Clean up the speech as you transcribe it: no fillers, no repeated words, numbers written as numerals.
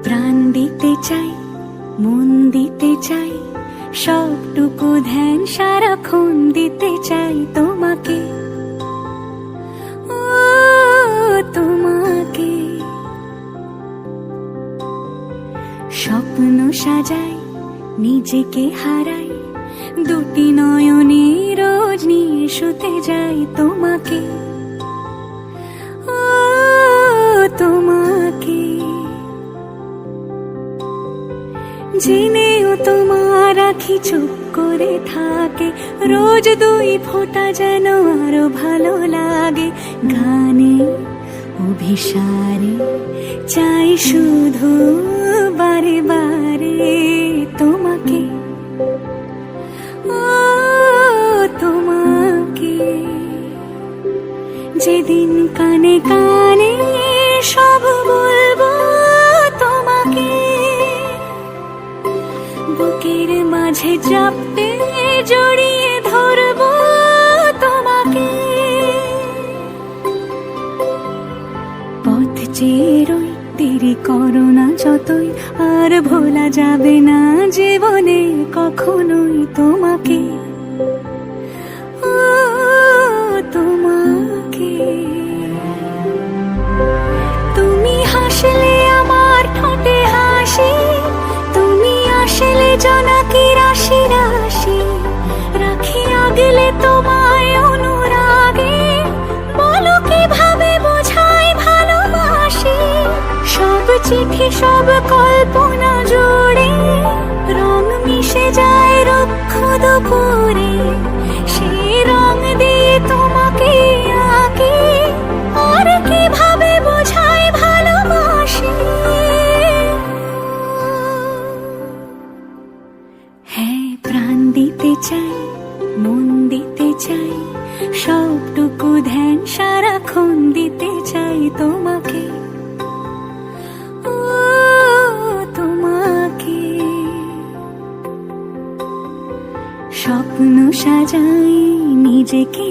প্রাণ দিতে চাই, মন দিতে চাই, সবটুকু ধ্যান সারাক্ষণ দিতে চাই তোমাকে, ও তোমাকে। স্বপ্ন সাজাই, নিজেকে হারাই, দুটি নয়নে রোজ নিয়ে শুতে যাই তোমাকে, ও তোমাকে। জেনেও তোমার আখি চুপ করে থাকে, রোজ দুই ফোঁটা যেন আরো ভালো লাগে। গানে অভিসারে চাই শুধু বারে বারে তোমাকে, ও তোমাকে। যেদিন কানে কানে সব বলবো তোমাকে, বুকের মাঝে চাপতে জড়িয়ে ধরবো তোমাকে। পথ চেয়ে রই, দেরি করো না যতই, আর ভোলা যাবে না জীবনে কখনোই তোমাকে, ও তোমাকে। তুমি হাসলে আমার ঠোঁটে হাসি, তুমি আসলে জোনাকি রাশি রাশি, রাখি আগলে তোমায় অনুরাগে, বলো কিভাবে বোঝাই ভালোবাসি। সব চিঠি সব কল্পনা জুড়ে রং মিশে যায় রুক্ষ দুপুরে, সেই রং দিয়ে তোমাকে আঁকি, আর কিভাবে বোঝাই ভালোবাসি। হ্যাঁ, প্রাণ দিতে চাই, মন দিতে চাই, সবটুকু ধ্যান সারাক্ষণ দিতে চাই তোমাকে, ও তোমাকে। স্বপ্ন সাজাই, নিজেকে